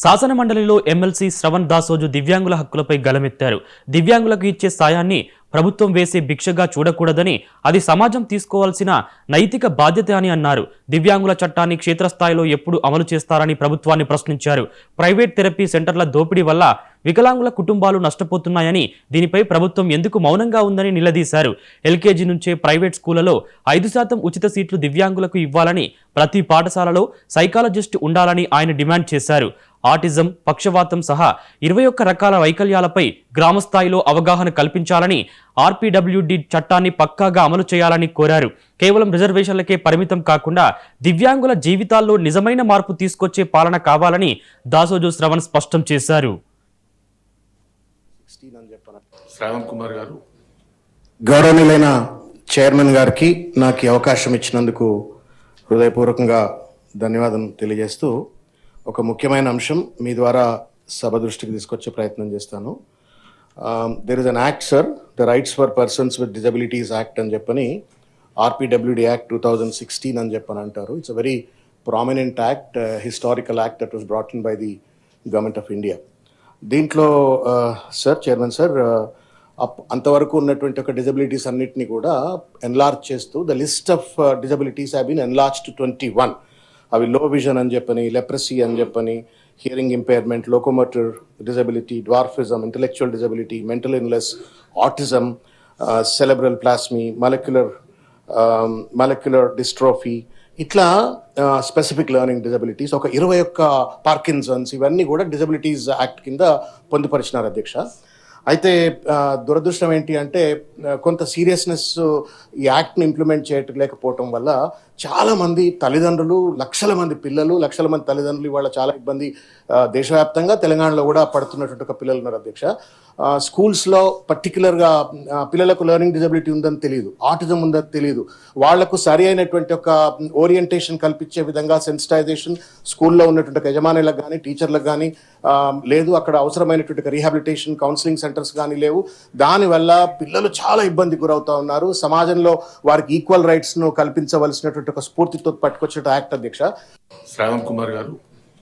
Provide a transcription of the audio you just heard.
శాసన మండలిలో ఎమ్మెల్సీ శ్రవణ్ దాసోజు దివ్యాంగుల హక్కులపై గలమెత్తారు. దివ్యాంగులకు ఇచ్చే సాయాన్ని ప్రభుత్వం వేసే భిక్షగా చూడకూడదని, అది సమాజం తీసుకోవాల్సిన నైతిక బాధ్యత అని అన్నారు. దివ్యాంగుల చట్టాన్ని క్షేత్రస్థాయిలో ఎప్పుడు అమలు చేస్తారని ప్రభుత్వాన్ని ప్రశ్నించారు. ప్రైవేట్ థెరపీ సెంటర్ల దోపిడీ వల్ల వికలాంగుల కుటుంబాలు నష్టపోతున్నాయని, దీనిపై ప్రభుత్వం ఎందుకు మౌనంగా ఉందని నిలదీశారు. ఎల్కేజీ నుంచే ప్రైవేట్ స్కూళ్లలో 5% ఉచిత సీట్లు దివ్యాంగులకు ఇవ్వాలని, ప్రతి పాఠశాలలో సైకాలజిస్ట్ ఉండాలని ఆయన డిమాండ్ చేశారు. ఆటిజం, పక్షవాతం సహా 21 రకాల వైకల్యాలపై గ్రామస్థాయిలో అవగాహన కల్పించాలని, ఆర్పీడబ్ల్యూడి చట్టాన్ని పక్కాగా అమలు చేయాలని కోరారు. కేవలం రిజర్వేషన్లకే పరిమితం కాకుండా దివ్యాంగుల జీవితాల్లో నిజమైన మార్పు తీసుకొచ్చే పాలన కావాలని దాసోజు శ్రవణ్ స్పష్టం చేశారు. శ్రావణ్ కుమార్ గారు, గౌరవనీయులైన చైర్మన్ గారికి నాకు అవకాశం ఇచ్చినందుకు హృదయపూర్వకంగా ధన్యవాదం తెలియజేస్తూ, ఒక ముఖ్యమైన అంశం మీ ద్వారా సభ దృష్టికి తీసుకొచ్చే ప్రయత్నం చేస్తాను. There is an act sir, the rights for persons with disabilities act అని చెప్పని, ఆర్పీడబ్ల్యూడి యాక్ట్ 2016 అని చెప్పని అంటారు. It's a very prominent act, historical act that was brought in by the government of India. దీంట్లో సార్, చైర్మన్ సార్, అంతవరకు ఉన్నటువంటి ఒక disabilities అన్నిటిని కూడా ఎన్లార్జ్ చేస్తూ the list of disabilities have been enlarge to 21. అవి లో విజన్ అని చెప్పని, లెప్రసీ అని చెప్పని, hearing impairment, locomotor disability, dwarfism, intellectual disability, mental illness, autism, cerebral palsy, molecular dystrophy, ఇట్లా స్పెసిఫిక్ లెర్నింగ్ డిజబిలిటీస్, ఒక 21 పార్కిన్సన్స్, ఇవన్నీ కూడా డిజబిలిటీస్ యాక్ట్ కింద పొందుపరిచినారు అధ్యక్ష. అయితే దురదృష్టం ఏంటి అంటే, కొంత సీరియస్నెస్ ఈ యాక్ట్ని ఇంప్లిమెంట్ చేయలేకపోవటం వల్ల చాలామంది తల్లిదండ్రులు, లక్షల మంది పిల్లలు, లక్షల మంది తల్లిదండ్రులు ఇవాళ చాలా ఇబ్బంది, దేశవ్యాప్తంగా తెలంగాణలో కూడా పడుతున్నటువంటి ఒక పిల్లలు ఉన్నారు అధ్యక్ష. స్కూల్స్లో పర్టికులర్గా పిల్లలకు లెర్నింగ్ డిజబిలిటీ ఉందని తెలియదు, ఆటిజం ఉందని తెలియదు. వాళ్లకు సరి అయినటువంటి ఒక ఓరియంటేషన్ కల్పించే విధంగా సెన్సిటైజేషన్ స్కూల్లో ఉన్నటువంటి యజమానులకు కానీ టీచర్లకు కానీ లేదు. అక్కడ అవసరమైనటువంటి రీహాబిలిటేషన్ కౌన్సిలింగ్ సెంటర్స్ కానీ లేవు. దానివల్ల పిల్లలు చాలా ఇబ్బంది గురవుతా ఉన్నారు. సమాజంలో వారికి ఈక్వల్ రైట్స్ను కల్పించవలసినటువంటి ఒక స్ఫూర్తితో పట్టుకొచ్చిన యాక్ట్ అధ్యక్ష. శ్రావణ్ కుమార్ గారు.